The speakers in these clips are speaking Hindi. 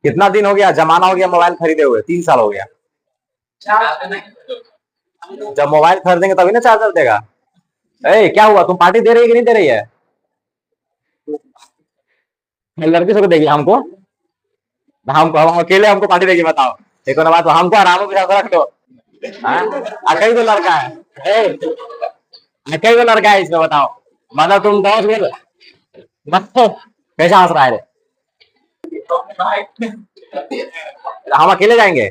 कितना दिन हो गया, जमाना हो गया मोबाइल खरीदे हुए, 3 साल हो गया। जब मोबाइल खरीदेंगे तभी ना चार्जर देगा। ए क्या हुआ, तुम पार्टी दे रही है कि नहीं दे रही है? लड़की सबको देगी हमको? हमको हम अकेले हमको पार्टी देगी बताओ? देखो ना बात, हमको आराम के साथ रख दो। अकेले तो लड़का है। अकेले तो लड़का है इसमें बताओ। मतलब तुम 10 मतलब कैसे हंस रहा है रे? हम अकेले जाएंगे?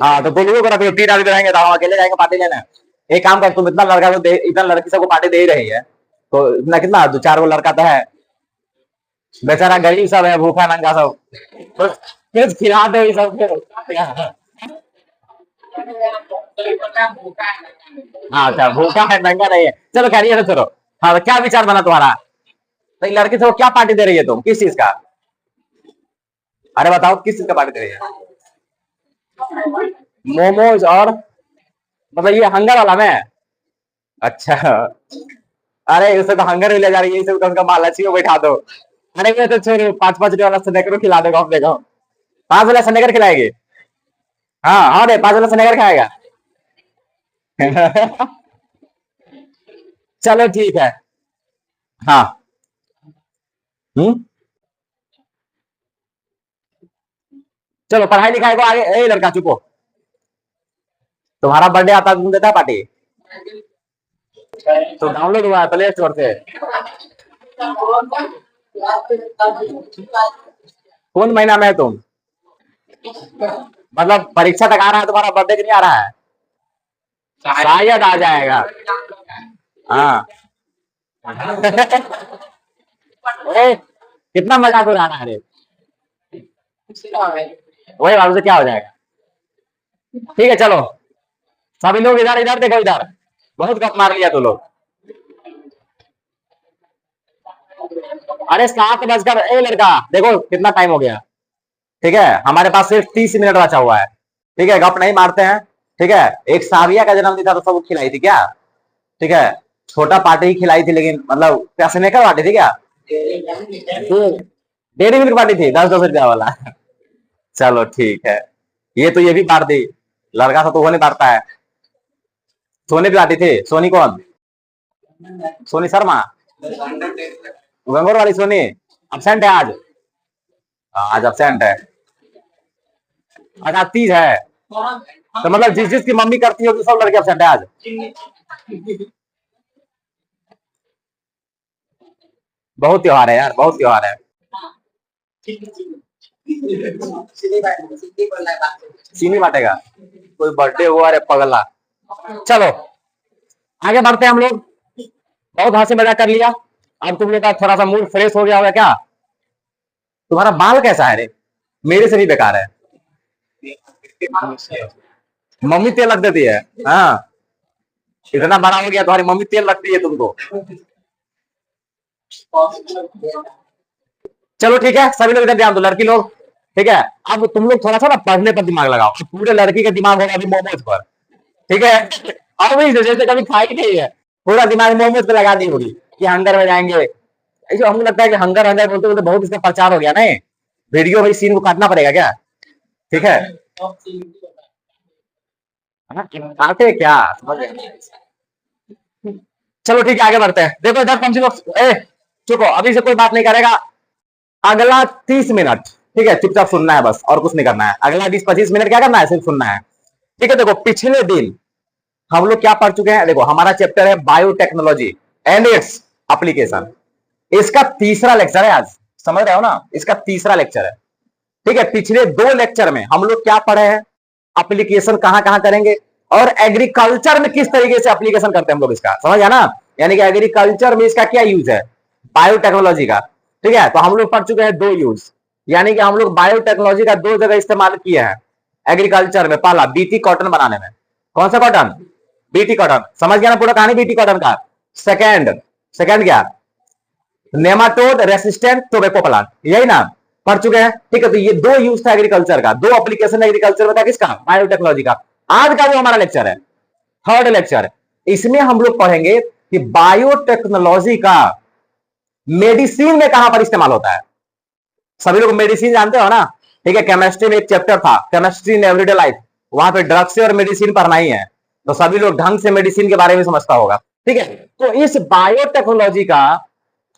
हाँ तो बोलिए करा, 3 आदमी रहेंगे तो हम अकेले जाएंगे पार्टी लेने? एक काम कर, तुम इतना लड़का को दे, इतना लड़की सबको पार्टी दे ही रही है तो इतना कितना 2-4 गो लड़का तो है। बेचारा गरीब सब है, भूखा नंगा सब, कुछ खिला दो ये सब फिर। हाँ अच्छा, भूखा है नंगा नहीं है, चलो खैरियत है चलो। हाँ तो क्या विचार बना तुम्हारा? तो लड़की सबको क्या पार्टी दे रही है तुम, किस चीज का? अरे बताओ किस चीज का पार्टी दे रही है? मोमोज और मतलब ये हंगर वाला में? अच्छा। अरे उसे तो हंगर भी ले जा रही है, इसे तो उनका महालक्ष्मी को बैठा दो। अरे मैं तो छोड़, 5-5 रुपये वाला स्नैकर खिला देगा, आप देखो 5 वाला स्नैकर खिलाएगी। हाँ हाँ रे, 5 वाला स्नैकर खाएगा। चलो ठीक है। हाँ। हम्म। चलो पढ़ाई लिखाई को आगे, ए लड़का चुप हो। तुम्हारा बर्थडे आता है, तुम देता है पार्टी? तो डाउनलोड हुआ है प्ले स्टोर से? कौन महीना में है तुम? मतलब परीक्षा तक आ रहा है तुम्हारा, बर्थडे नहीं आ रहा है? शायद आ जाएगा। हाँ। ए, कितना मजाक उड़ा रहा है रे? वही बाबू से क्या हो जाएगा। ठीक है चलो, सभी लोग इधर इधर देखो इधर, बहुत गप मार लिया तू लोग। अरे 7 बजकर, ए लड़का देखो कितना टाइम हो गया। ठीक है, हमारे पास सिर्फ 30 मिनट बचा हुआ है। ठीक है, गप नहीं मारते हैं। ठीक है, एक साविया का जन्मदिन था तो सब खिलाई थी क्या? ठीक है, छोटा पार्टी ही खिलाई थी, लेकिन मतलब क्या स्नैकर पार्टी थी क्या? 1.5 मिनट पार्टी थी, 10-10 रुपया वाला। चलो ठीक है, ये तो ये भी पार दी। लड़का सा तो वो नहीं पारता है। सोनी भी आती थी, सोनी कौन? सोनी शर्मा? गंगोर वाली सोनी अब्सेंट है आज? आज अब्सेंट है। आज तीज है तो मतलब जिस जिसकी मम्मी करती होगी सब लड़के अब्सेंट है आज। बहुत त्योहार है यार, बहुत त्योहार है। चीनी बांटेगा? कोई बर्थडे हुआ रे पगला। चलो आगे बढ़ते हैं हम लोग। बहुत हंसी मजाक कर लिया, अब तुम लोग का थोड़ा सा मूड फ्रेश हो गया होगा क्या? तुम्हारा बाल कैसा है रे? मेरे से भी बेकार है। मम्मी तेल रख देती है? हाँ, इतना बड़ा हो गया तुम्हारी मम्मी तेल रखती है तुमको? चलो ठीक है, सभी लोग इधर ध्यान दो, लड़की लोग। ठीक है, अब तुम लोग थोड़ा सा ना पढ़ने पर दिमाग लगाओ, पूरे लड़की का दिमाग होगा अभी मोमोज पर। ठीक है, अब भी जैसे कभी खाई नहीं है, पूरा दिमाग मोमोज पे लगा दी होगी कि हंगर में जाएंगे। ऐसे हमको लगता है कि हंगर हंगर बोलते बोलते बहुत इसका प्रचार हो गया ना। वीडियो भाई सीन को काटना पड़ेगा क्या? ठीक है, काटे क्या? चलो ठीक है, आगे बढ़ते हैं। देखो इधर कम से लोग, ए चुप हो, अभी से कोई बात नहीं करेगा। अगला 30 मिनट ठीक है, चुपचाप सुनना है बस, और कुछ नहीं करना है। अगला 20-25 मिनट क्या करना है, सिर्फ सुनना है। ठीक है, देखो पिछले दिन हम लोग क्या पढ़ चुके हैं। देखो हमारा चैप्टर है बायोटेक्नोलॉजी एंड इट्स एप्लीकेशन। इसका तीसरा लेक्चर है आज, समझ रहे हो ना? इसका तीसरा लेक्चर है। ठीक है, पिछले 2 लेक्चर में हम लोग क्या पढ़े हैं, एप्लीकेशन कहां कहां करेंगे, और एग्रीकल्चर में किस तरीके से एप्लीकेशन करते हैं हम लोग, इसका समझ गया ना? यानी कि एग्रीकल्चर में इसका क्या यूज है, बायोटेक्नोलॉजी का। ठीक है, तो हम लोग पढ़ चुके हैं 2 यूज, यानी कि हम लोग बायोटेक्नोलॉजी का 2 जगह इस्तेमाल किए हैं एग्रीकल्चर में। पहला बीटी कॉटन बनाने में। कौन सा कॉटन? BT cotton. समझ गया ना पूरा कहानी बीटी कॉटन का? सेकेंड, सेकेंड क्या? नेमाटोड रेसिस्टेंट टोबैको प्लांट, यही ना पढ़ चुके हैं। ठीक है, तो ये 2 यूज था एग्रीकल्चर का, 2 एप्लीकेशन एग्रीकल्चर में था, किसका? बायोटेक्नोलॉजी का। आज का जो हमारा लेक्चर है, थर्ड लेक्चर, इसमें हम लोग पढ़ेंगे कि बायोटेक्नोलॉजी का मेडिसिन में कहां पर इस्तेमाल होता है। सभी लोग मेडिसिन जानते हो ना, ठीक है। केमिस्ट्री में एक चैप्टर था, केमिस्ट्री इन एवरीडे लाइफ, वहां पे ड्रग्स और मेडिसिन पढ़ना ही है, तो सभी लोग ढंग से मेडिसिन के बारे में समझता होगा, ठीक है। तो इस बायोटेक्नोलॉजी का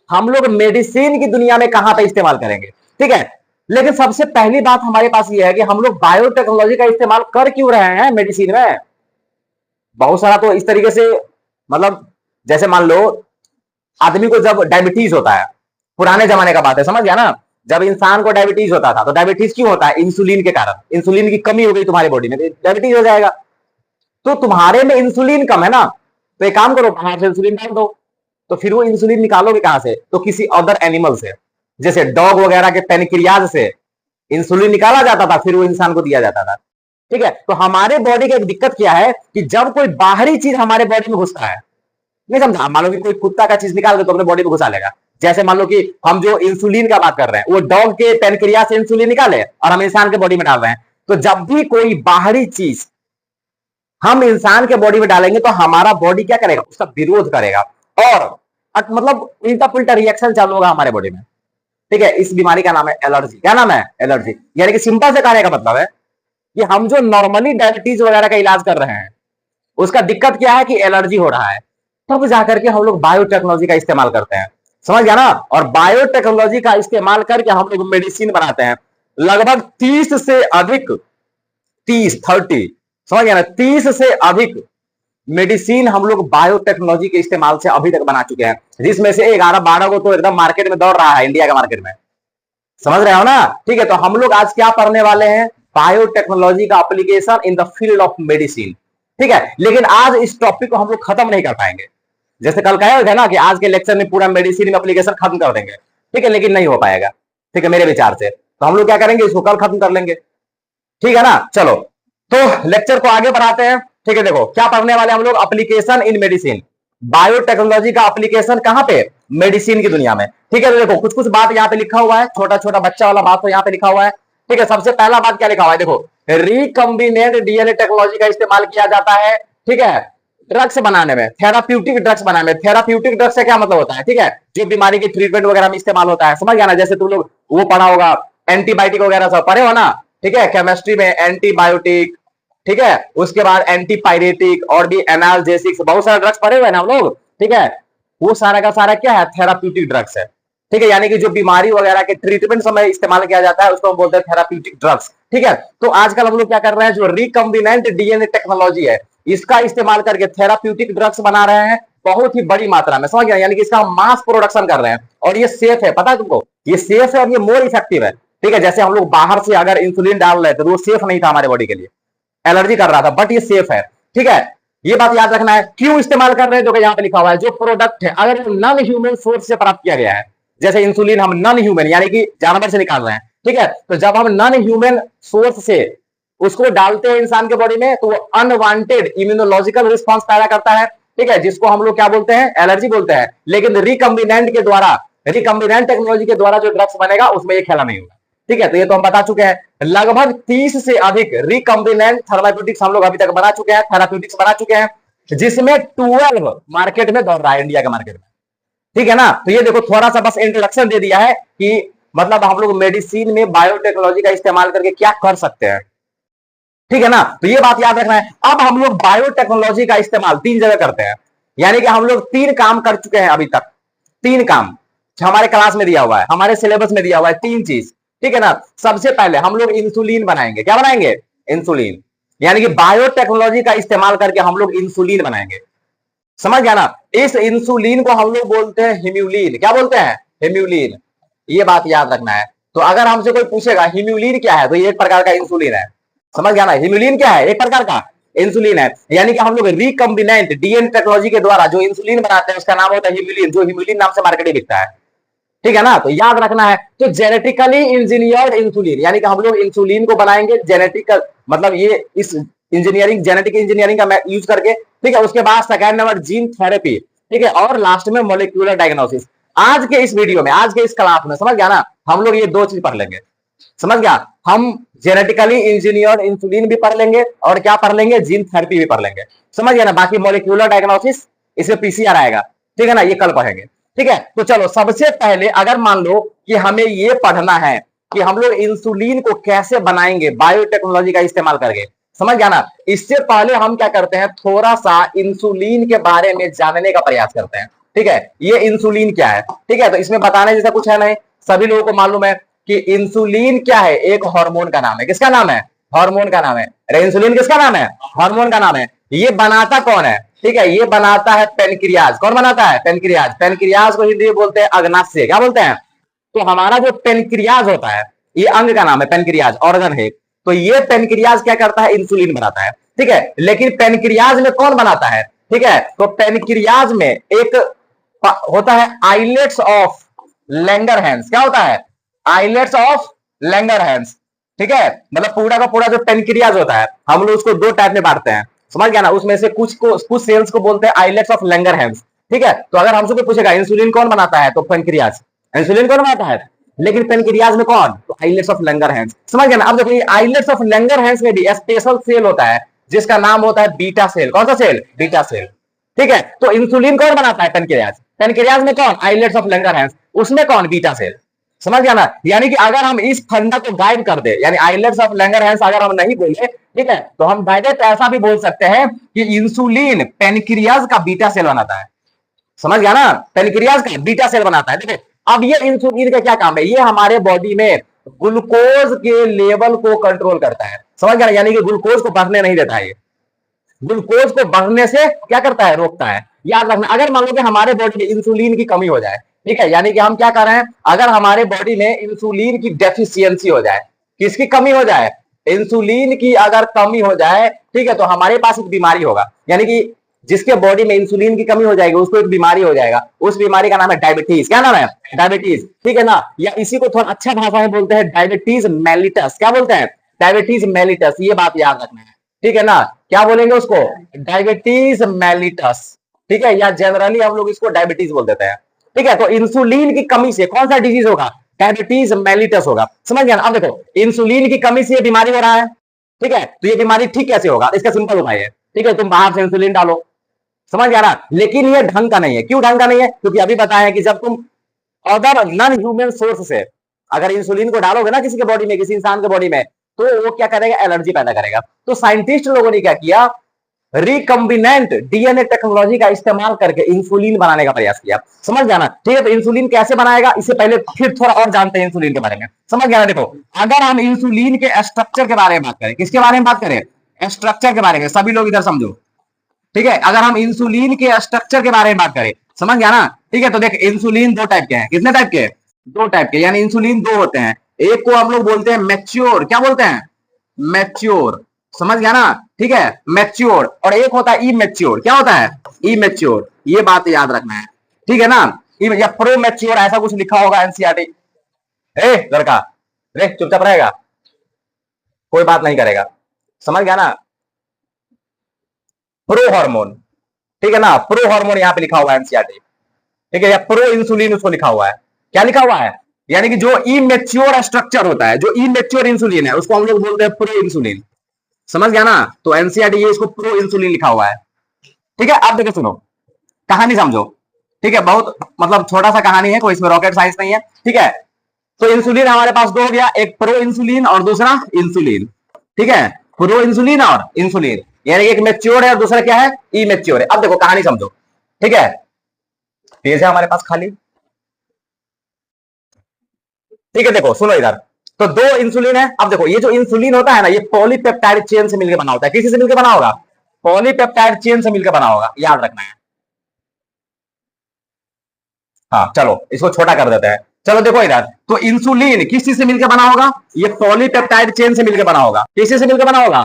हम लोग मेडिसिन की दुनिया में कहां पे इस्तेमाल करेंगे, ठीक है। लेकिन सबसे पहली बात हमारे पास यह है कि हम लोग बायोटेक्नोलॉजी का इस्तेमाल कर क्यों रहे हैं मेडिसिन में। बहुत सारा तो इस तरीके से, मतलब जैसे मान लो आदमी को जब डायबिटीज होता है, पुराने जमाने का बात है, समझ गया ना, जब इंसान को डायबिटीज होता था तो डायबिटीज क्यों होता है, इंसुलिन के कारण। इंसुलिन की कमी हो गई तुम्हारी बॉडी में, डायबिटीज हो जाएगा। तो तुम्हारे में इंसुलिन कम है ना, तो एक काम करो, बाहर से इंसुलिन डाल दो। तो फिर वो इंसुलिन निकालोगे कहां से, तो किसी अदर एनिमल से, जैसे डॉग वगैरह के पेनक्रियाज से इंसुलिन निकाला जाता था, फिर वो इंसान को दिया जाता था, ठीक है। तो हमारे बॉडी की एक दिक्कत क्या है कि जब कोई बाहरी चीज हमारे बॉडी में घुसता है, नहीं समझा, मान लो कि कोई कुत्ता का चीज निकाल के तो अपने बॉडी में घुसा लेगा। जैसे मान लो कि हम जो इंसुलिन का बात कर रहे हैं, वो डॉग के पेनक्रियाज से इंसुलिन निकाले और हम इंसान के बॉडी में डाल रहे हैं। तो जब भी कोई बाहरी चीज हम इंसान के बॉडी में डालेंगे तो हमारा बॉडी क्या करेगा, उसका विरोध करेगा और मतलब उल्टा पुल्टा रिएक्शन चालू होगा हमारे बॉडी में, ठीक है। इस बीमारी का नाम है एलर्जी। क्या नाम है, एलर्जी। यानी कि सिंपल से कहने का मतलब है कि हम जो नॉर्मली डायबिटीज वगैरह का इलाज कर रहे हैं, उसका दिक्कत क्या है कि एलर्जी हो रहा है, तब जाकर के हम लोग बायोटेक्नोलॉजी का इस्तेमाल करते हैं, समझ गया ना। और बायोटेक्नोलॉजी का इस्तेमाल करके हम लोग मेडिसिन बनाते हैं। लगभग 30 से अधिक, 30 समझ गया ना, 30 से अधिक मेडिसिन हम लोग बायोटेक्नोलॉजी के इस्तेमाल से अभी तक बना चुके हैं, जिसमें से 11-12 को तो एकदम मार्केट में दौड़ रहा है, इंडिया के मार्केट में, समझ रहे हो ना, ठीक है। तो हम लोग आज क्या पढ़ने वाले हैं, बायोटेक्नोलॉजी का application in the field of medicine, ठीक है। लेकिन आज इस टॉपिक को हम लोग खत्म नहीं कर पाएंगे, जैसे कल कहे थे ना कि आज के लेक्चर में पूरा मेडिसिन में एप्लीकेशन खत्म कर देंगे, ठीक है, लेकिन नहीं हो पाएगा, ठीक है, मेरे विचार से। तो हम लोग क्या करेंगे, इसको कल खत्म कर लेंगे, ठीक है ना। चलो तो लेक्चर को आगे बढ़ाते हैं, ठीक है। देखो क्या पढ़ने वाले हम लोग, एप्लीकेशन इन मेडिसिन, बायोटेक्नोलॉजी का एप्लीकेशन कहां पे, मेडिसिन की दुनिया में, ठीक है। तो देखो कुछ कुछ बात यहाँ पे लिखा हुआ है, छोटा छोटा बच्चा वाला बात तो यहाँ पे लिखा हुआ है, ठीक है। सबसे पहला बात क्या लिखा हुआ है, देखो, रिकम्बिनेंट डीएनए टेक्नोलॉजी का इस्तेमाल किया जाता है, ठीक है, ड्रग्स बनाने में, थेराप्यूटिक ड्रग्स बनाने में। थेराप्यूटिक ड्रग्स से क्या मतलब होता है, ठीक है, जो बीमारी की ट्रीटमेंट वगैरह में इस्तेमाल होता है, समझ गया ना। जैसे तुम लोग वो पढ़ा होगा, एंटीबायोटिक वगैरह सब पढ़े हो ना, ठीक है, केमिस्ट्री में एंटीबायोटिक, ठीक है, उसके बाद एंटीपायरेटिक और भी एनाल्जेसिक्स, बहुत सारे ड्रग्स पढ़े हुए ना हम लोग, ठीक है। वो सारा का सारा क्या है, थेराप्यूटिक ड्रग्स है, ठीक है। यानी कि जो बीमारी वगैरह के ट्रीटमेंट समय इस्तेमाल किया जाता है उसको हम बोलते हैं थेराप्यूटिक ड्रग्स, ठीक है। तो आजकल हम लोग क्या कर रहे हैं, जो रिकम्बिनेंट डीएनए टेक्नोलॉजी है, इसका इस्तेमाल करके थेराप्यूटिक ड्रग्स बना रहे हैं बहुत ही बड़ी मात्रा में, समझ गया। यानी कि इसका हम मास प्रोडक्शन कर रहे हैं और ये सेफ है, पता है तुमको, ये सेफ है और ये मोर इफेक्टिव है, ठीक है। जैसे हम लोग बाहर से अगर इंसुलिन डाल रहे थे तो वो सेफ नहीं था हमारे बॉडी के लिए, एलर्जी कर रहा था, बट ये सेफ है, ठीक है। ये बात याद रखना है। क्यों इस्तेमाल कर रहे हैं, जो कि यहाँ पे लिखा हुआ है, जो प्रोडक्ट है अगर नॉन ह्यूमन सोर्स से प्राप्त किया गया है, जैसे इंसुलिन हम नॉन ह्यूमन यानी कि जानवर से निकाल रहे हैं, ठीक है। तो जब हम नॉन ह्यूमन सोर्स से उसको डालते हैं इंसान के बॉडी में, तो वो अनवांटेड इम्यूनोलॉजिकल रिस्पॉन्स पैदा करता है, ठीक है, जिसको हम लोग क्या बोलते हैं, एलर्जी बोलते हैं। लेकिन रिकम्बिनेंट के द्वारा, रिकम्बिनेंट टेक्नोलॉजी के द्वारा जो ड्रग्स बनेगा उसमें ये खेला नहीं होगा, ठीक है। तो ये तो हम बता चुके हैं, लगभग 30 से अधिक रिकम्बिनेंट थेराप्यूटिक्स हम लोग अभी तक बना चुके हैं, थेराप्यूटिक्स बना चुके हैं, जिसमें 12 मार्केट में दौड़ रहा है, इंडिया के मार्केट में, ठीक है ना। तो ये देखो थोड़ा सा बस इंट्रोडक्शन दे दिया है कि मतलब हम लोग मेडिसिन में बायोटेक्नोलॉजी का इस्तेमाल करके क्या कर सकते हैं, ठीक है ना। तो ये बात याद रखना है। अब हम लोग बायोटेक्नोलॉजी का इस्तेमाल 3 जगह करते हैं, यानी कि हम लोग 3 काम कर चुके हैं अभी तक, 3 काम हमारे क्लास में दिया हुआ है, हमारे सिलेबस में दिया हुआ है, 3 चीज, ठीक है ना। सबसे पहले हम लोग इंसुलिन बनाएंगे, क्या बनाएंगे, इंसुलिन, यानी कि बायोटेक्नोलॉजी का इस्तेमाल करके हम लोग इंसुलिन बनाएंगे, समझ गया ना। इस इंसुलिन को हम लोग बोलते हैं हिम्यूलिन, क्या बोलते हैं, हिम्यूलिन, ये बात याद रखना है। तो अगर हमसे कोई पूछेगा हिम्यूलिन क्या है, तो ये एक प्रकार का इंसुलिन है, समझ गया ना। हिम्यूलिन क्या है, एक प्रकार का इंसुलिन है, यानी कि हम लोग रिकम्बिनेंट डीएनए टेक्नोलॉजी के द्वारा जो इंसुलिन बनाते हैं उसका नाम होता है हिम्यूलिन, जो हिम्यूलिन नाम से मार्केट में बिकता है, ठीक है ना। तो याद रखना है। तो जेनेटिकली इंजीनियर्ड इंसुलिन, यानी कि हम लोग इंसुलिन को बनाएंगे जेनेटिक, मतलब ये इस इंजीनियरिंग, जेनेटिक इंजीनियरिंग का यूज करके, ठीक है। उसके बाद सेकंड नंबर जीन थेरेपी, ठीक है, और लास्ट में मोलिक्यूलर डायग्नोसिस। आज के इस वीडियो में, आज के इस क्लास में, समझ गया ना, हम लोग ये 2 चीज पढ़ लेंगे, समझ गया? हम जेनेटिकली इंजीनियर्ड इंसुलिन भी पढ़ लेंगे और क्या पढ़ लेंगे, जीन थेरेपी भी पढ़ लेंगे। समझ गया ना? बाकी मॉलिक्यूलर डायग्नोसिस इसमें पीसीआर आएगा, ठीक है ना, ये कल पढ़ेंगे। ठीक है, तो चलो सबसे पहले अगर मान लो कि हमें ये पढ़ना है कि हम लोग इंसुलिन को कैसे बनाएंगे बायोटेक्नोलॉजी का इस्तेमाल करके, समझ गया ना? इससे पहले हम क्या करते हैं, थोड़ा सा इंसुलिन के बारे में जानने का प्रयास करते हैं। ठीक है, ये इंसुलिन क्या है? ठीक है, तो इसमें बताने जैसा कुछ है नहीं, सभी लोगों को मालूम है कि इंसुलिन क्या है, एक हार्मोन का नाम है। किसका नाम है? हार्मोन का नाम है। अरे इंसुलिन किसका नाम है? हार्मोन का नाम है। ये बनाता कौन है? ठीक है, ये बनाता है पेनक्रियाज। कौन बनाता है? पेनक्रियाज। पेनक्रियाज को हिंदी में बोलते हैं अग्नाशय। क्या बोलते हैं? तो हमारा जो पेनक्रियाज होता है, ये अंग का नाम है, पेनक्रियाज ऑर्गन है। तो ये पेनक्रियाज क्या करता है? इंसुलिन बनाता है। ठीक है, लेकिन पेनक्रियाज में कौन बनाता है? ठीक है, तो पेनक्रियाज में एक होता है आइलेट्स ऑफ लैंगरहैंस। क्या होता है? Islets of Langerhans. ठीक है, मतलब पूरा का पूरा जो पेनक्रियाज होता है, हम लोग उसको दो टाइप में बांटते हैं। समझ गया ना? उसमें से कुछ सेल्स को बोलते हैं आइलेट्स ऑफ लैंगरहैंस। ठीक है, तो अगर हमसे कोई पूछेगा इंसुलिन कौन बनाता है, तो पेनक्रियाज। इंसुलिन कौन बनाता है? लेकिन पेनक्रियाज में कौन? तो आइलेट्स ऑफ लैंगरहैंस। समझ गया ना? अब देखो आइलेट्स ऑफ लैंगरहैंस में भी स्पेशल सेल होता है जिसका नाम होता है बीटा सेल। कौन सा सेल? Beta cell. ठीक है, तो इंसुलिन कौन बनाता है? पेनक्रियाज। पेनक्रियाज में कौन? Islets of Langerhans. उसमें कौन? Beta cell. समझ गया ना? यानी कि अगर हम इस फंडा को गाइड कर दे, यानी आइलेट्स ऑफ लैंगरहैंस अगर हम नहीं बोले, ठीक है, तो हम डायरेक्ट ऐसा भी बोल सकते हैं कि इंसुलिन पेनक्रियाज का बीटा सेल बनाता है। समझ गया ना? पेनक्रियाज का बीटा सेल बनाता है। देखिए, अब ये इंसुलिन का क्या काम है? ये हमारे बॉडी में ग्लूकोज के लेवल को कंट्रोल करता है। समझ गया ना? यानी कि ग्लूकोज को बढ़ने नहीं देता है। ग्लूकोज को बढ़ने से क्या करता है? रोकता है। याद रखना, अगर मान लो कि हमारे बॉडी में इंसुलिन की कमी हो जाए, ठीक है, यानी कि हम क्या कर रहे हैं, अगर हमारे बॉडी में इंसुलिन की डेफिशिएंसी हो जाए, किसकी कमी हो जाए? इंसुलिन की अगर कमी हो जाए, ठीक है, तो हमारे पास एक बीमारी होगा। यानी कि जिसके बॉडी में इंसुलिन की कमी हो जाएगी उसको एक बीमारी हो जाएगा। उस बीमारी का नाम है डायबिटीज। क्या नाम है? डायबिटीज। ठीक है ना? या इसी को थोड़ा अच्छा भाषा में बोलते हैं डायबिटीज मेलिटस। क्या बोलते हैं? Diabetes mellitus. ये बात याद रखना है, ठीक है ना? क्या बोलेंगे उसको? Diabetes mellitus. ठीक है, या जनरली हम लोग इसको डायबिटीज बोल देते हैं। ठीक है, तो इंसुलिन की कमी से कौन सा डिजीज होगा? डायबिटीज मेलिटस होगा। समझ गया ना? अब देखो, इंसुलिन की कमी से ये बीमारी हो रहा है, ठीक है, तो ये बीमारी ठीक कैसे होगा? इसका सिंपल उपाय है, ठीक है, तुम बाहर से इंसुलिन डालो। समझ गया ना? लेकिन ये ढंग का नहीं है। क्यों ढंग का नहीं है? क्योंकि अभी बताया कि जब तुम अदर नॉन ह्यूमन सोर्स से अगर इंसुलिन को डालोगे ना किसी के बॉडी में, किसी इंसान के बॉडी में, तो वो क्या करेगा? एलर्जी पैदा करेगा। तो साइंटिस्ट लोगों ने क्या किया? रिकम्बिनेंट डीएनए टेक्नोलॉजी का इस्तेमाल करके इंसुलिन बनाने का प्रयास किया। समझ गया ना? ठीक है, तो इंसुलिन कैसे बनाएगा, इससे पहले फिर थोड़ा और जानते हैं इंसुलिन के बारे में। समझ गया ना? देखो, अगर हम इंसुलिन के स्ट्रक्चर के बारे में बात करें, किसके बारे में बात करें? स्ट्रक्चर के बारे में। सभी लोग इधर समझो, ठीक है, अगर हम इंसुलिन के स्ट्रक्चर के बारे में बात करें, समझ गया ना? ठीक है, तो देख, इंसुलिन दो टाइप के हैं। कितने टाइप के? दो टाइप के, यानी इंसुलिन दो होते हैं। एक को हम लोग बोलते हैं मैच्योर। क्या बोलते हैं? मैच्योर। समझ गया ना? ठीक है, मैच्योर। और एक होता है इमैच्योर। क्या होता है? इमैच्योर। ये बात याद रखना है, ठीक है ना? या प्रो मैच्योर ऐसा कुछ लिखा होगा एनसीईआरटी। ए लड़का, रे चुपचाप रहेगा, कोई बात नहीं करेगा। समझ गया ना? प्रो हार्मोन, ठीक है ना? प्रो हार्मोन यहां पे लिखा हुआ है एनसीईआरटी, ठीक है, या प्रो इंसुलिन उसको लिखा हुआ है। क्या लिखा हुआ है? यानी कि जो इमेच्योर स्ट्रक्चर होता है, जो इमेच्योर इंसुलिन है, उसको हम लोग बोलते हैं प्रो इंसुलिन। समझ गया ना? तो एनसीईआरटी ये इसको प्रो इंसुलिन लिखा हुआ है, ठीक है। आप देखो, सुनो, कहानी समझो, ठीक है, बहुत मतलब छोटा सा कहानी है, कोई इसमें रॉकेट साइंस नहीं है, ठीक है। तो इंसुलिन हमारे पास दो हो गया, एक प्रो इंसुलिन और दूसरा इंसुलिन, ठीक है, प्रो इंसुलिन और इंसुलिन, यानी एक मैच्योर है और दूसरा क्या है? इमेच्योर है। अब देखो कहानी समझो, ठीक है, पेज है हमारे पास खाली, ठीक है, देखो सुनो इधर, तो दो इंसुलिन है। अब देखो, ये जो इंसुलिन होता है ना, ये पॉलीपेप्टाइड चेन से मिलकर बना होता है। किसी से मिलकर बना होगा? पॉलीपेप्टाइड चेन से मिलकर बना होगा, याद रखना है। हाँ चलो, इसको छोटा कर देते हैं। चलो देखो इधर, तो इंसुलिन किस चीज से मिलकर बना होगा? ये पॉलीपेप्टाइड चेन से मिलकर बना होगा। किस से मिलकर बना होगा?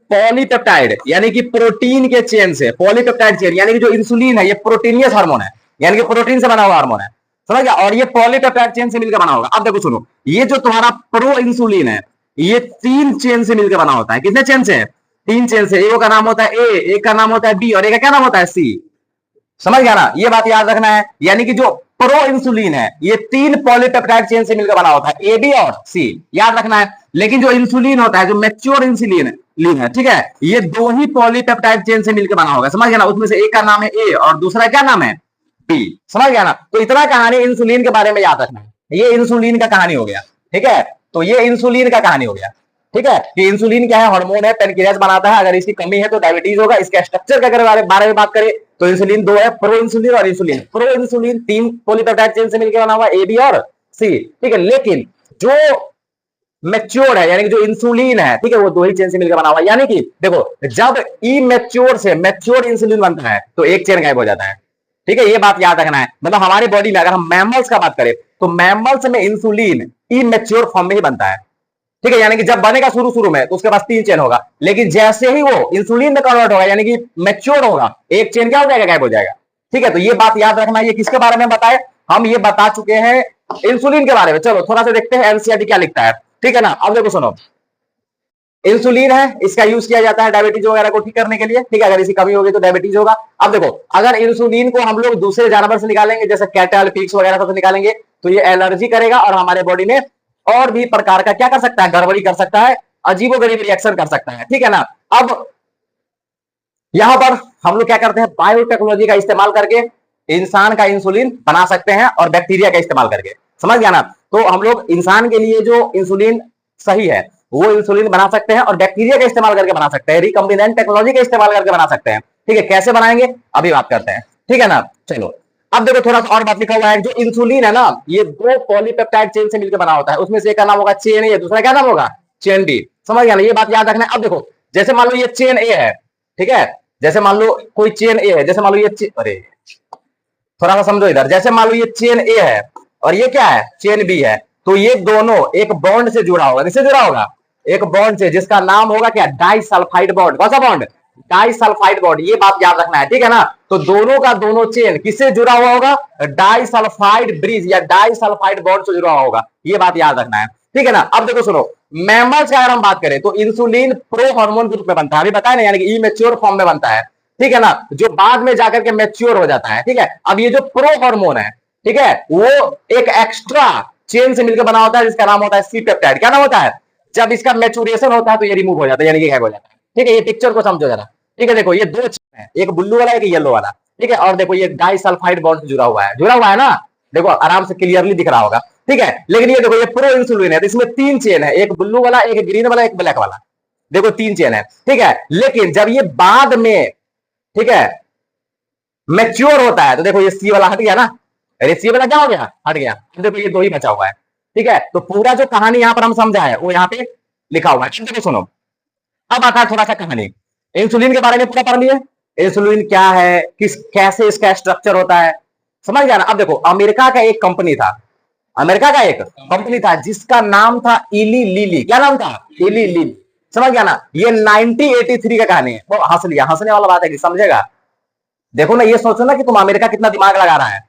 पॉलीपेप्टाइड, यानी कि प्रोटीन के चेन से। पॉलीपेप्टाइड चेन यानी कि जो इंसुलिन है ये प्रोटीनियस हार्मोन है, यानी कि प्रोटीन से बना हुआ हार्मोन है। समझ गया? और ये पॉलीपेप्टाइड चेन से मिलकर बना होगा। अब देखो सुनो, ये जो तुम्हारा प्रो इंसुलिन है, ये तीन चेन से मिलकर बना होता है। कितने चेन से? तीन चेन से। एक का नाम होता है ए, एक का नाम होता है बी और एक का क्या नाम होता है सी। समझ गया ना? ये बात याद रखना है। यानी कि जो प्रो इंसुलिन है, ये 3 पॉलीपेप्टाइड चेन से मिलकर बना होता है, ए बी और सी, याद रखना है। लेकिन जो इंसुलिन होता है, जो मैच्योर इंसुलिन है, ठीक है, ये 2 ही पॉलीपेप्टाइड चेन से मिलकर बना होगा, समझ गया ना। उसमें से एक का नाम है ए और दूसरा क्या नाम है, बी, समझ गया ना। तो इतना कहानी इंसुलिन के बारे में याद रखना है। ये इंसुलिन का कहानी हो गया, ठीक है। तो ये इंसुलिन का कहानी हो गया, ठीक है। कि इंसुलिन क्या है, हार्मोन है, पेनक्रियास बनाता है, अगर इसकी कमी है तो डायबिटीज होगा। इसके स्ट्रक्चर के बारे में बात करें तो इंसुलिन 2 है, प्रो इंसुलिन और insulin. Pro insulin 3 polypeptide chain से मिलकर बना हुआ, ए बी और सी, ठीक है। लेकिन जो मैच्योर है, यानी कि जो इंसुलिन है, ठीक है, वो 2 ही चेन से मिलकर बना हुआ। यानी कि देखो, जब इमेच्योर से मैच्योर इंसुलिन बनता है तो एक चेन गायब हो जाता है, ठीक है। ये बात याद रखना है। मतलब हमारे बॉडी में अगर हम मैमल्स का बात करें तो मैमल्स में इंसुलिन इमेच्योर फॉर्म में ही बनता है, ठीक है। यानी कि जब बनेगा शुरू में तो उसके पास 3 चेन होगा, लेकिन जैसे ही वो इंसुलिन में कन्वर्ट होगा, यानी कि मैच्योर होगा, एक चेन क्या हो जाएगा, गायब हो जाएगा, ठीक है। तो ये बात याद रखना है। ये किसके बारे में बताए, हम ये बता चुके हैं इंसुलिन के बारे में। चलो थोड़ा सा देखते हैं एनसीईआरटी क्या लिखता है, ठीक है ना। अब देखो सुनो, इंसुलिन है, इसका यूज किया जाता है डायबिटीज वगैरह को ठीक करने के लिए, ठीक है। अगर इसकी कमी होगी तो डायबिटीज होगा। अब देखो, अगर इंसुलिन को हम लोग दूसरे जानवर से निकालेंगे, जैसे कैटल, पिग्स वगैरह से निकालेंगे, तो ये एलर्जी करेगा और हमारे बॉडी में और भी प्रकार का क्या कर सकता है, गड़बड़ी कर सकता है, अजीबोगरीब रिएक्शन कर सकता है, ठीक है ना। अब यहां पर हम लोग क्या करते हैं, बायोटेक्नोलॉजी का इस्तेमाल करके इंसान का इंसुलिन बना सकते हैं और बैक्टीरिया का इस्तेमाल करके, समझ गया ना। तो हम लोग इंसान के लिए जो इंसुलिन सही है वो इंसुलिन बना सकते हैं और बैक्टीरिया का इस्तेमाल करके बना सकते हैं, रिकॉम्बिनेंट टेक्नोलॉजी का इस्तेमाल करके बना सकते हैं, ठीक है। कैसे बनाएंगे अभी बात करते हैं, ठीक है ना। चलो अब देखो, थोड़ा सा और बात लिखा हुआ है। जो इंसुलिन है ना, ये 2 पॉलीपेप्टाइड चेन से मिलकर बना होता है। उसमें से एक का नाम होगा चेन ए, दूसरा क्या नाम होगा, चेन बी, समझ गया ना। ये बात याद रखना है। अब देखो, जैसे मान लो ये चेन ए है, ठीक है, जैसे मान लो कोई चेन ए है, जैसे मान लो ये अरे थोड़ा सा समझो इधर, जैसे मान लो ये चेन ए है और ये क्या है, चेन बी है, तो ये दोनों एक बॉन्ड से जुड़ा होगा। किससे जुड़ा होगा, एक बॉन्ड से, जिसका नाम होगा क्या, डाइसल्फाइड बॉन्ड। कौन सा बॉन्ड, डाइसल्फाइड बॉन्ड। ये बात याद रखना है, ठीक है ना। तो दोनों का दोनों चेन किससे जुड़ा हुआ होगा, डाइसल्फाइड ब्रिज या डाइसल्फाइड बॉन्ड से जुड़ा हुआ होगा। ये बात याद रखना है, ठीक है ना। अब देखो सुनो, मैमल्स का अगर हम बात करें तो इंसुलिन प्रो हार्मोन के रूप में बनता है, अभी बताया ना, यानी कि इमेच्योर फॉर्म में बनता है, ठीक है ना, जो बाद में जाकर के मैच्योर हो जाता है, ठीक है। अब ये जो प्रो हार्मोन है, ठीक है, वो एक एक्स्ट्रा चेन से मिलकर बना होता है, जिसका नाम होता है सी पेप्टाइड। क्या नाम होता है, जब इसका मैच्योरेशन होता है तो ये रिमूव हो जाता है, यानी कि गायब हो जाता है, ठीक है। ये पिक्चर को समझो जरा, ठीक है। देखो ये 2 चेन है, एक ब्लू वाला एक येलो वाला, ठीक है। और देखो ये डाइसल्फाइड बॉन्ड से जुड़ा हुआ है ना, देखो आराम से क्लियरली दिख रहा होगा, ठीक है। लेकिन ये देखो, ये प्रो इंसुलिन है तो इसमें 3 चेन है, एक ब्लू वाला, एक ग्रीन वाला, एक ब्लैक वाला, देखो 3 चेन है, ठीक है। लेकिन जब ये बाद में, ठीक है, मैच्योर होता है तो देखो ये सी वाला हट गया ना, अरे सी वाला क्या हो गया, हट गया। देखो ये 2 ही बचा हुआ है, ठीक है। तो पूरा जो कहानी यहां पर हम समझा है वो यहां पे लिखा हुआ है। देखो सुनो, अब आता है थोड़ा सा कहानी। इंसुलिन के बारे में पूरा पढ़ लिए, इंसुलिन क्या है, किस कैसे इसका स्ट्रक्चर होता है, समझ गया ना। अब देखो, अमेरिका का एक कंपनी था, अमेरिका का एक कंपनी था जिसका नाम था इली लिली। क्या नाम था, इली लिली, समझ गया ना। ये 1983 का कहानी है। वो हंस लिया, हंसने वाला बात है कि समझेगा। देखो ना, ये सोचो ना कि तुम अमेरिका कितना दिमाग लगा रहा है,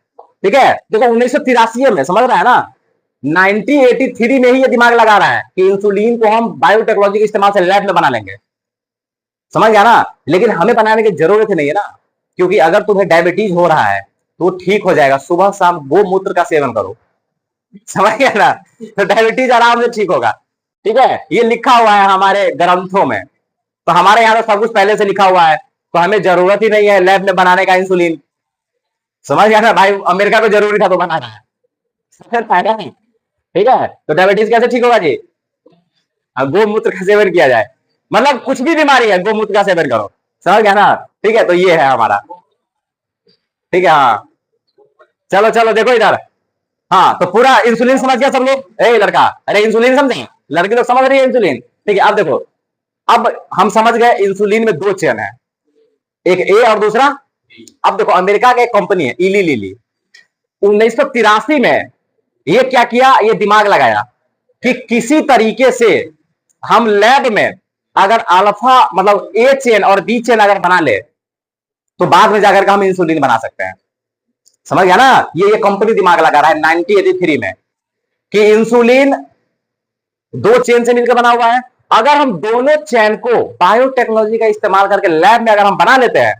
ठीक है। देखो 1983 में, समझ रहा है ना, 1983 में ही ये दिमाग लगा रहा है कि इंसुलिन को हम बायोटेक्नोलॉजी के इस्तेमाल से लैब में बना लेंगे, समझ गया ना। लेकिन हमें बनाने की जरूरत नहीं है ना, क्योंकि अगर तुम्हें डायबिटीज हो रहा है तो ठीक हो जाएगा। सुबह शाम गोमूत्र का सेवन करो, समझ गया ना, तो डायबिटीज आराम से ठीक होगा, ठीक है। ये लिखा हुआ है हमारे ग्रंथों में, तो हमारे यहाँ तो सब कुछ पहले से लिखा हुआ है, तो हमें जरूरत ही नहीं है लैब में बनाने का इंसुलिन, समझ गया ना भाई। अमेरिका को जरूरी था तो बना रहा है, फायदा नहीं, ठीक है। तो डायबिटीज कैसे ठीक होगा जी, गोमूत्र का सेवन किया जाए, मतलब कुछ भी बीमारी है गोमूत्र का सेवन करो, समझ गया ना, ठीक है। तो ये है हमारा, ठीक है। हाँ चलो चलो देखो इधर, हाँ तो पूरा इंसुलिन समझ गया सब लोग, ए लड़का, अरे इंसुलिन समझे, लड़की लोग समझ रही है इंसुलिन, ठीक है। अब देखो, अब हम समझ गए इंसुलिन में 2 चेन है, एक ए और दूसरा। अब देखो, अमेरिका का एक कंपनी है इली लिली, 1983 में ये क्या किया, ये दिमाग लगाया कि किसी तरीके से हम लैब में अगर अल्फा मतलब ए चेन और बी चेन अगर बना ले तो बाद में जाकर के हम इंसुलिन बना सकते हैं, समझ गया ना। ये कंपनी दिमाग लगा रहा है 1983 में कि इंसुलिन 2 चेन से मिलकर बना हुआ है। अगर हम दोनों चेन को बायोटेक्नोलॉजी का इस्तेमाल करके लैब में अगर हम बना लेते हैं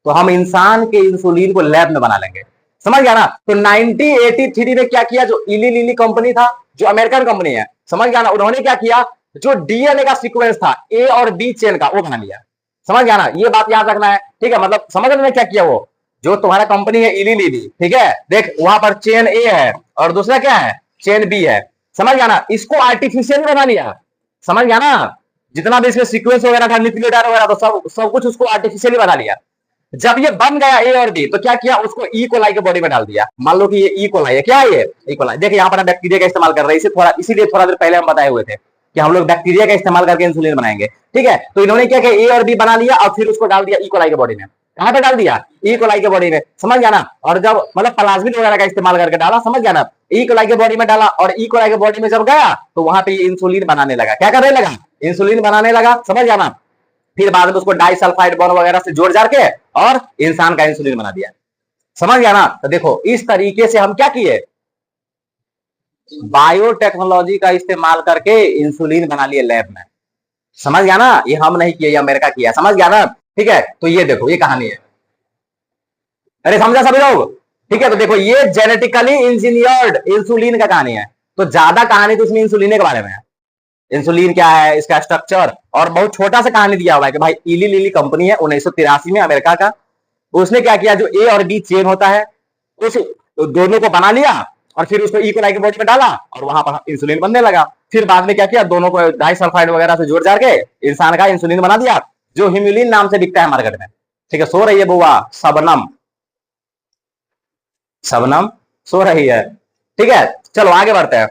तो हम इंसान के इंसुलिन को लैब में बना लेंगे, समझ गया ना। तो 1983 में क्या किया, जो इली लिली कंपनी था, जो अमेरिकन कंपनी है, समझ गया ना, उन्होंने क्या किया, जो डीएनए का सीक्वेंस था ए और बी चेन का, वो बना लिया। समझ गया ना, ये बात याद रखना है, ठीक है। मतलब समझ में क्या किया, वो जो तुम्हारा कंपनी है इली लिली, ठीक है, देख वहां पर चेन ए है और दूसरा क्या है, चेन बी है। समझ गया ना, इसको आर्टिफिशियल बना लिया। समझ गया ना, जितना भी इसमें सीक्वेंस वगैरह था, न्यूक्लियोटाइड वगैरह, तो सब कुछ उसको आर्टिफिशियली बना लिया। जब ये बन गया ए और बी, तो क्या किया, उसको ई कोलाई के बॉडी में डाल दिया। मान लो कि ये ई कोलाई है, क्या है ये, ई कोलाई। देखिए यहाँ पर हम बैक्टीरिया का इस्तेमाल कर रहे हैं, इसे थोड़ा, इसीलिए थोड़ा देर पहले हम बताए हुए थे कि हम लोग बैक्टीरिया का इस्तेमाल करके इंसुलिन बनाएंगे, ठीक है। तो इन्होंने क्या किया, ए और बी बना लिया और फिर उसको डाल दिया ई कोलाई के बॉडी में। कहां पे डाल दिया, ई कोलाई के बॉडी में। समझ गया ना, और जब मतलब प्लाज्मिड वगैरह का इस्तेमाल करके डाला, समझ गया ना, ई कोलाई के बॉडी में डाला, और ई कोलाई के बॉडी में जब गया तो वहां पे इंसुलिन बनाने लगा। क्या करने लगा, इंसुलिन बनाने लगा। समझ गया ना, फिर बाद में उसको डाइसल्फाइड बॉन्ड वगैरह से जोड़ जाड़ के और इंसान का इंसुलिन बना दिया। समझ गया ना। तो देखो इस तरीके से हम क्या किए, बायोटेक्नोलॉजी का इस्तेमाल करके इंसुलिन बना लिए लैब में। समझ गया ना, ये हम नहीं किए, ये अमेरिका किया। समझ गया ना, ठीक है। तो ये देखो, ये कहानी है। अरे समझा सभी लोग, ठीक है। तो देखो ये जेनेटिकली इंजीनियर्ड इंसुलिन का कहानी है। तो ज्यादा कहानी तो इसमें इंसुलिन के बारे में है, इंसुलिन क्या है, इसका स्ट्रक्चर, और बहुत छोटा सा कहानी दिया हुआ है कि भाई इली लिली कंपनी है 1983 में अमेरिका का, उसने क्या किया, जो ए और बी चेन होता है उस दोनों को बना लिया और फिर उसको ई कोलाई के बॉडी में डाला और वहां पर इंसुलिन बनने लगा। फिर बाद में क्या किया, दोनों को डाइसल्फाइड वगैरह से जोड़ जाड़ के इंसान का इंसुलिन बना दिया, जो हिम्यूलिन नाम से बिकता है मार्केट में। ठीक है, सो रही है बुआ शबनम, शबनम सो रही है, ठीक है। चलो आगे बढ़ते हैं।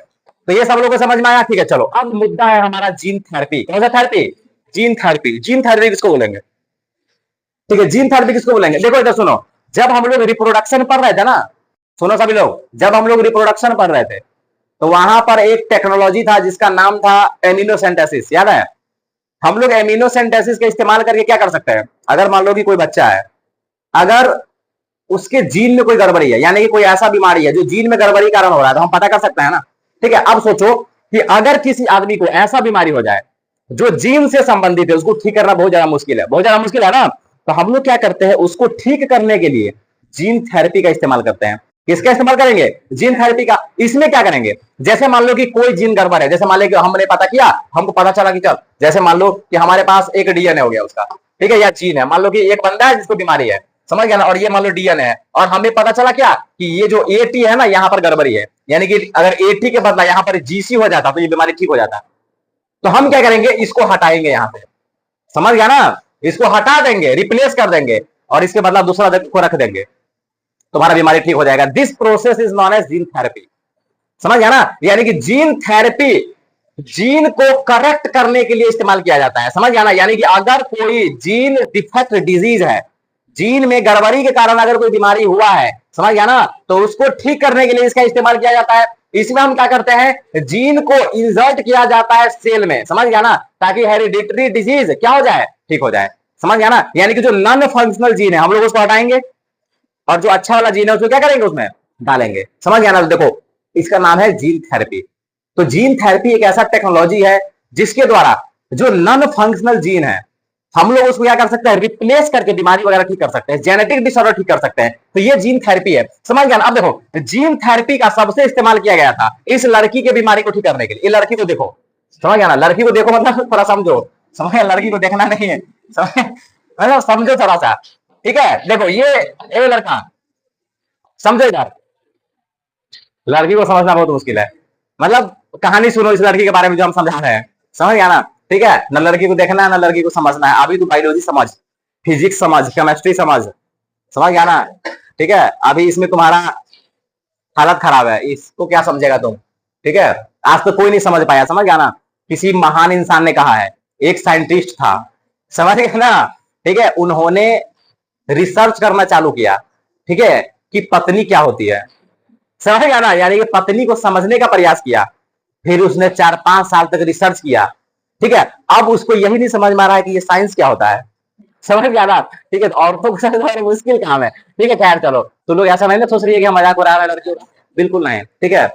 तो ये सब लोगों को समझ में आया, ठीक है। चलो अब मुद्दा है हमारा जीन थेरेपी। कौन सा therapy, gene therapy. Gene therapy किसको बोलेंगे, ठीक है, जीन थेरेपी किसको बोलेंगे। देखो इधर सुनो, जब हम लोग रिप्रोडक्शन पढ़ रहे थे ना, सुनो सभी लोग, जब हम लोग रिप्रोडक्शन पढ़ रहे थे तो वहां पर एक टेक्नोलॉजी था जिसका नाम था एमिनोसेंटेसिस, याद है। हम लोग एमिनोसेंटेसिस का इस्तेमाल करके क्या कर सकते हैं, अगर मान लो कि कोई बच्चा है, अगर उसके जीन में कोई गड़बड़ी है, यानी कि कोई ऐसा बीमारी है जो जीन में गड़बड़ी कारण हो रहा है, तो हम पता कर सकते हैं ना। ठीक है, अब सोचो कि अगर किसी आदमी को ऐसा बीमारी हो जाए जो जीन से संबंधित है, उसको ठीक करना बहुत ज्यादा मुश्किल है, बहुत ज्यादा मुश्किल है ना। तो हम लोग क्या करते हैं, उसको ठीक करने के लिए जीन थेरेपी का इस्तेमाल करते हैं। किसका इस्तेमाल करेंगे, जीन थेरेपी का। इसमें क्या करेंगे, जैसे मान लो कि कोई जीन गड़बड़ है, जैसे मान लो कि हमने पता किया, हमको पता चला कि चल, जैसे मान लो कि हमारे पास एक डीएनए हो गया उसका, ठीक है, या जीन है, मान लो कि एक बंदा है जिसको बीमारी है, समझ गया ना, और ये मान लो डीएनए है, और हमें पता चला क्या कि ये जो एटी है ना, यहाँ पर गड़बड़ी है, यानी कि अगर एटी के बदला यहाँ पर जीसी हो जाता तो ये बीमारी ठीक हो जाता। तो हम क्या करेंगे, इसको हटाएंगे यहाँ से, समझ गया ना, इसको हटा देंगे, रिप्लेस कर देंगे, और इसके बदला दूसरा को रख देंगे, तुम्हारा बीमारी ठीक हो जाएगा। This process is known as gene therapy. समझ गया ना, यानी कि जीन थेरेपी जीन को करेक्ट करने के लिए इस्तेमाल किया जाता है। समझ गया ना, यानी कि अगर कोई जीन डिफेक्ट डिजीज है, जीन में गड़बड़ी के कारण अगर कोई बीमारी हुआ है, समझ गया ना, तो उसको ठीक करने के लिए इसका इस्तेमाल किया जाता है। इसमें हम क्या करते हैं, जीन को इंसर्ट किया जाता है सेल में, समझ गया ना, ताकि हेरिडिटरी डिजीज क्या हो जाए, ठीक हो जाए। समझ गया ना, यानी कि जो नॉन फंक्शनल जीन है हम लोग उसको हटाएंगे, और जो अच्छा वाला जीन है उसको क्या करेंगे, उसमें डालेंगे। समझ गया ना, देखो इसका नाम है जीन थेरेपी। तो जीन थेरेपी एक ऐसा टेक्नोलॉजी है जिसके द्वारा जो नॉन फंक्शनल जीन है हम लोग उसको क्या कर सकते हैं, रिप्लेस करके बीमारी वगैरह ठीक कर सकते हैं, जेनेटिक डिसऑर्डर ठीक कर सकते हैं। तो ये जीन थेरेपी है। समझ गया ना। अब देखो जीन थेरेपी का सबसे इस्तेमाल किया गया था इस लड़की के बीमारी को ठीक करने के लिए। ये लड़की को देखो, समझ गया ना, लड़की को देखो मतलब थोड़ा समझो, समझ गया, लड़की को देखना नहीं है, मतलब समझो थोड़ा सा, ठीक है। देखो ये लड़का, समझो इधर, लड़की को समझना बहुत मुश्किल है, मतलब कहानी सुनो इस लड़की के बारे में जो हम समझा रहे हैं, समझ गया ना, ठीक है। न लड़की को देखना है ना लड़की को समझना है। अभी तो बायोलॉजी समझ, फिजिक्स समझ, केमिस्ट्री समझ गया ना, ठीक है। अभी इसमें तुम्हारा हालत खराब है, इसको क्या समझेगा तुम, ठीक है। आज तो कोई नहीं समझ पाया, समझ गया ना। किसी महान इंसान ने कहा है, एक साइंटिस्ट था, समझ गया ना, ठीक है, उन्होंने रिसर्च करना चालू किया, ठीक है, कि पत्नी क्या होती है, समझ गया ना, यानी कि पत्नी को समझने का प्रयास किया। फिर उसने 4-5 साल तक रिसर्च किया, ठीक है। अब उसको यही नहीं समझ में आ रहा है कि ये साइंस क्या होता है, समझ गया ना, ठीक है। तो औरतों को समझना मुश्किल काम है, ठीक है। खैर चलो, तो लोग ऐसा नहीं ना सोच रही है कि हम मजाक उड़ा रहे हैं लड़कियों का, बिल्कुल नहीं, ठीक है।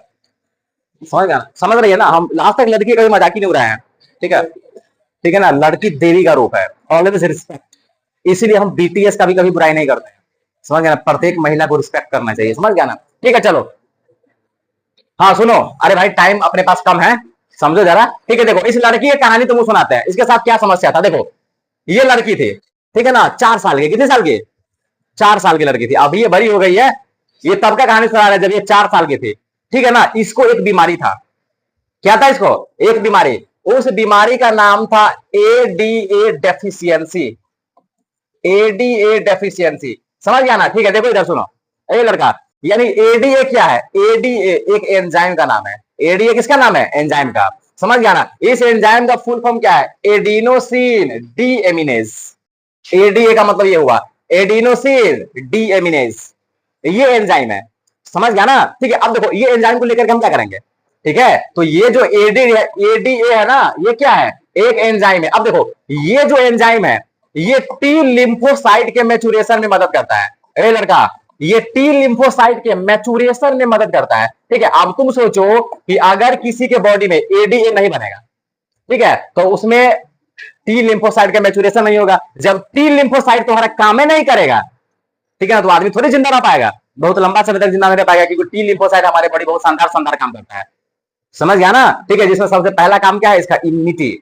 समझ गया, समझ रही है ना, हम आज तक लड़की का भी मजाक ही नहीं उड़ाए हैं, ठीक है, ठीक है ना। लड़की देवी का रूप है, ऑलवेज रिस्पेक्ट, इसीलिए हम बीटीएस का भी कभी बुराई नहीं करते हैं, समझ गया ना, प्रत्येक महिला को रिस्पेक्ट करना चाहिए, समझ गया ना। ठीक है चलो, हाँ सुनो, अरे भाई टाइम अपने पास कम है, समझो जरा। ठीक है देखो, इस लड़की की कहानी तुमको सुनाते हैं, इसके साथ क्या समस्या था। देखो ये लड़की थी, ठीक है ना, 4 साल की, कितने साल की, 4 साल की लड़की थी। अभी ये बड़ी हो गई है, ये तब का कहानी सुना रहा है जब ये 4 साल की थी। ठीक है ना, इसको एक बीमारी था, क्या था इसको, एक बीमारी। उस बीमारी का नाम था एडीए डेफिशिएंसी, एडीए डेफिशिएंसी, समझ गया ना। ठीक है देखो इधर सुनो, ए लड़का, यानी एडीए क्या है, एडीए एक एंजाइम का नाम है। एडीए किसका नाम है, एंजाइम का, समझ गया ना। इस एंजाइम का फुल फॉर्म क्या है, एडिनोसिन डी एमिनेज। एडीए का मतलब ये हुआ एडिनोसिन डी एमिनेज, ये एंजाइम है, समझ गया ना। ठीक है, अब देखो ये एंजाइम को लेकर हम क्या करेंगे। ठीक है, तो ये जो एडीए है ना, ये क्या है, एक एंजाइम है। अब देखो ये जो एंजाइम है, ये टी लिम्फोसाइट के मैचुरेशन में मदद करता है। ए लड़का, ये टी लिम्फोसाइट के मैचुरेशन में मदद करता है। ठीक है, अब तुम सोचो कि अगर किसी के बॉडी में एडीए नहीं बनेगा, ठीक है, तो उसमें टी लिम्फोसाइट का मैचुरेशन नहीं होगा। जब टी लिम्फोसाइट तुम्हारा काम नहीं करेगा, ठीक है ना, तो आदमी थोड़ी जिंदा रह पाएगा, बहुत लंबा समय तक जिंदा नहीं रह पाएगा, क्योंकि टी लिम्फोसाइट हमारे बॉडी बहुत शानदार शानदार काम करता है, समझ गया ना। ठीक है, जिसमें सबसे पहला काम क्या है, इसका इम्यूनिटी,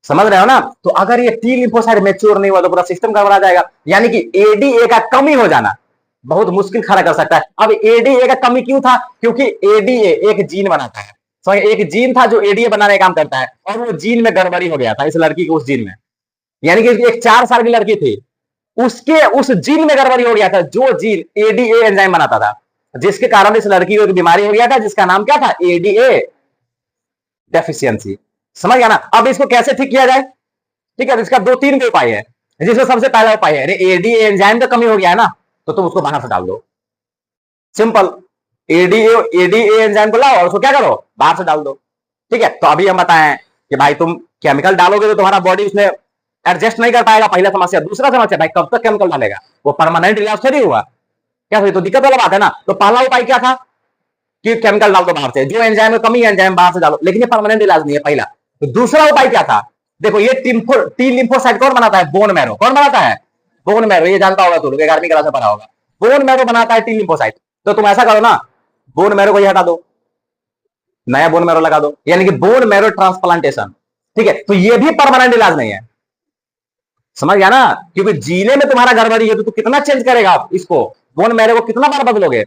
समझ रहे हो ना। तो अगर ये टी लिम्फोसाइट मैच्योर नहीं हुआ तो पूरा सिस्टम गड़बड़ा जाएगा। यानी कि एडीए का कमी हो जाना बहुत मुश्किल खड़ा कर सकता है। अब एडीए का कमी क्यों था, क्योंकि एडीए एक जीन बनाता है, एक जीन था जो एडीए बनाने का काम करता है, और वो जीन में गड़बड़ी हो गया था इस लड़की के उस जीन में। यानी कि एक 4 साल की लड़की थी, उसके उस जीन में गड़बड़ी हो गया था, जो जीन एडीए एंजाइम बनाता था, जिसके कारण इस लड़की को एक बीमारी हो गया था, जिसका नाम क्या था, एडीए डेफिशिएंसी, समझ गया ना। अब इसको कैसे ठीक किया जाए, ठीक है, इसका 2-3 उपाय है, जिसमें सबसे पहला उपाय है, एडीए एंजाइम का कमी हो गया है ना, तो तुम उसको बाहर से डाल दो, सिंपल। एडीए एडीए एंजाइम को लाओ और उसको क्या करो, बाहर से डाल दो। ठीक है, तो अभी हम बताएं कि भाई तुम केमिकल डालोगे तो तुम्हारा बॉडी उसमें एडजस्ट नहीं कर पाएगा, पहला समस्या। दूसरा समस्या, भाई कब तक केमिकल डालेगा, वो परमानेंट इलाज थोड़ी हुआ, क्या तो दिक्कत वाला बात है ना। तो पहला उपाय क्या था कि केमिकल डाल दो बाहर से, जो एंजाइम में कमी है एंजाइम बाहर से डालो, लेकिन ये परमानेंट इलाज नहीं है पहला। तो दूसरा उपाय क्या था, देखो ये टी लिम्फोसाइट कौन बनाता है, बोन मैरो, कौन बनाता है, बोन मैरो, ये जानता होगा तू लोग, 11वीं क्लास में पढ़ा होगा, बोन मैरो बनाता है टी लिम्फोसाइट। तो तुम ऐसा करो ना, बोन मैरो को हटा दो, नया बोन मैरो लगा दो, यानी कि बोन मैरो ट्रांसप्लांटेशन। ठीक है, तो ये भी परमानेंट इलाज नहीं है, समझ गया ना, क्योंकि जीने में तुम्हारा गड़बड़ी है, तो तू कितना चेंज करेगा इसको, बोन मैरो को कितना बार बदलोगे,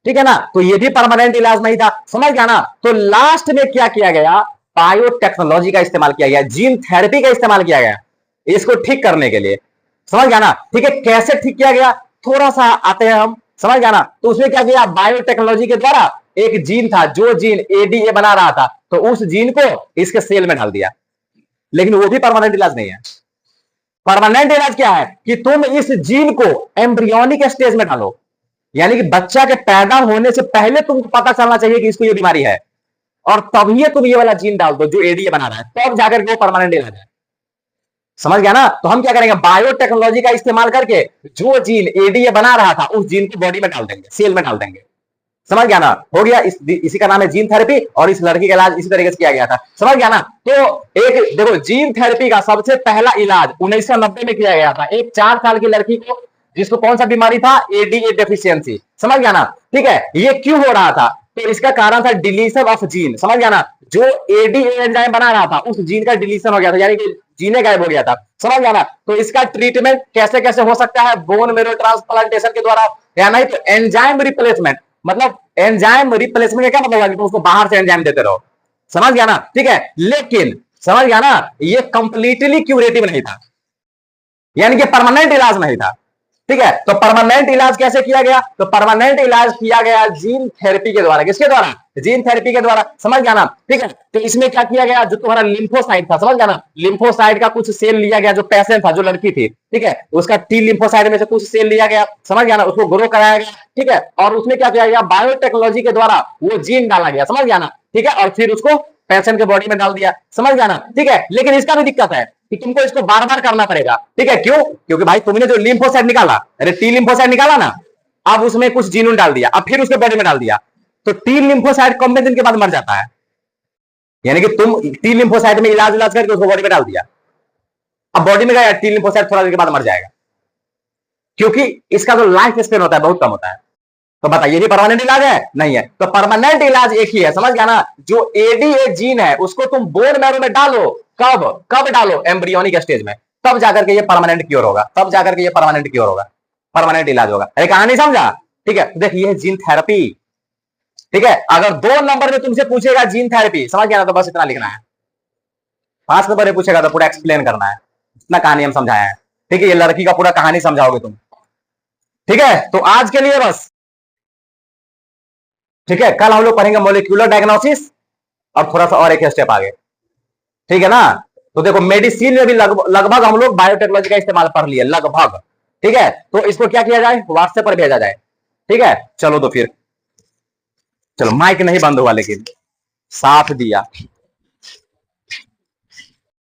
ठीक है ना। तो ये भी परमानेंट इलाज नहीं था, समझ गया ना। तो लास्ट में क्या किया गया, बायोटेक्नोलॉजी का इस्तेमाल किया गया, जीन थेरेपी का इस्तेमाल किया गया इसको ठीक करने के लिए, समझ गया ना। ठीक है, कैसे ठीक किया गया, थोड़ा सा आते हैं हम, समझ गया ना। तो उसमें क्या किया, बायोटेक्नोलॉजी के द्वारा एक जीन था, जो जीन एडीए बना रहा था, तो उस जीन को इसके सेल में डाल दिया, लेकिन वो भी परमानेंट इलाज नहीं है। परमानेंट इलाज क्या है कि तुम इस जीन को एम्ब्रियोनिक स्टेज में डालो, यानी कि बच्चा के पैदा होने से पहले तुमको पता चलना चाहिए कि इसको ये बीमारी है, और तभी तुम ये वाला जीन डाल दो जो एडीए बना रहा है, तब जाकर के वो परमानेंट इलाज है, समझ गया ना। तो हम क्या करेंगे, बायोटेक्नोलॉजी का इस्तेमाल करके जो जीन एडीए बना रहा था उस जीन को बॉडी में डाल देंगे, सेल में डाल देंगे, समझ गया ना। हो गया, इसी का नाम है जीन थेरेपी, और इस लड़की का इलाज इसी तरीके से किया गया था, समझ गया ना। तो एक देखो, जीन थेरेपी का सबसे पहला इलाज 1990 में किया गया था, एक 4 साल की लड़की को, जिसको कौन सा बीमारी था, एडीए डेफिशिएंसी, समझ गया ना। ठीक है, ये क्यों हो रहा था, तो इसका कारण था डिलीशन ऑफ जीन, समझ गया ना। जो एडीए एंजाइम बना रहा था उस जीन का डिलीशन हो गया था, यानी कि जीने गायब हो गया था, समझ गया ना। तो इसका ट्रीटमेंट कैसे कैसे हो सकता है, बोन मेरो ट्रांसप्लांटेशन के द्वारा, या नहीं तो एंजाइम रिप्लेसमेंट, मतलब एंजाइम रिप्लेसमेंट का क्या मतलब है कि उसको बाहर से एंजाइम देते रहो, समझ गया ना। ठीक है, लेकिन समझ गया ना, ये कंप्लीटली क्यूरेटिव नहीं था, यानी कि परमानेंट इलाज नहीं था। ठीक है, तो परमानेंट इलाज कैसे किया गया, तो परमानेंट इलाज किया गया जीन थेरेपी के द्वारा, किसके द्वारा, जीन थेरेपी के द्वारा, समझ गया ना। ठीक है, तो इसमें क्या किया गया, जो तुम्हारा लिम्फोसाइट था, समझ गया ना, लिम्फोसाइट का कुछ सेल लिया गया, जो पेशेंट था, जो लड़की थी, ठीक है, उसका टी लिम्फोसाइट में से कुछ सेल लिया गया, समझ गया ना, उसको ग्रो कराया गया, ठीक है, और उसमें क्या किया गया, बायोटेक्नोलॉजी के द्वारा वो जीन डाला गया, समझ गया ना। ठीक है, और फिर उसको पेशेंट के बॉडी में डाल दिया, समझ गया ना। ठीक है, लेकिन इसका भी दिक्कत है कि तुमको इसको बार बार करना पड़ेगा, ठीक है, क्यों, क्योंकि भाई तुमने जो लिम्फोसाइट निकाला, अरे टी लिम्फोसाइट निकाला ना, अब उसमें कुछ जीनोन डाल दिया, अब फिर उसके बॉडी में डाल दिया, तो टी लिम्फोसाइट कितने दिन के बाद मर जाता है, यानी कि तुम टी लिम्फोसाइट में इलाज इलाज करके उसको बॉडी में डाल दिया, अब बॉडी में गया टी लिम्फोसाइट थोड़ा देर के बाद मर जाएगा, क्योंकि इसका जो लाइफ स्पेन होता है बहुत कम होता है। तो बताइए ये भी परमानेंट इलाज है? नहीं है। तो परमानेंट इलाज एक ही है, समझ गया ना? जो एडीए जीन है उसको तुम बोन मैरो में डालो। कब कब डालो? एम्ब्रियोनिक स्टेज में। तब जाकर के ये परमानेंट क्योर होगा, तब जाकर के ये परमानेंट क्योर होगा, परमानेंट इलाज होगा। अरे कहानी समझा? ठीक है, देखिए जीन थेरेपी। ठीक है, अगर 2 नंबर में तुमसे पूछेगा जीन थेरेपी, समझ गया ना? तो बस इतना लिखना है। 5 नंबर में पूछेगा तो पूरा एक्सप्लेन करना है, इतना कहानी हम समझाए हैं। ठीक है, ये लड़की का पूरा कहानी समझाओगे तुम। ठीक है, तो आज के लिए बस। ठीक है, कल हम लोग पढ़ेंगे मोलिक्यूलर डायग्नोसिस और थोड़ा सा और एक स्टेप आगे। ठीक है ना? तो देखो मेडिसिन में भी लगभग हम लोग बायोटेक्नोलॉजी का इस्तेमाल कर लिए लगभग। ठीक है, तो इसको क्या किया जाए? व्हाट्सएप पर भेजा जाए। ठीक है, चलो तो फिर चलो, माइक नहीं बंद हुआ लेकिन साथ दिया।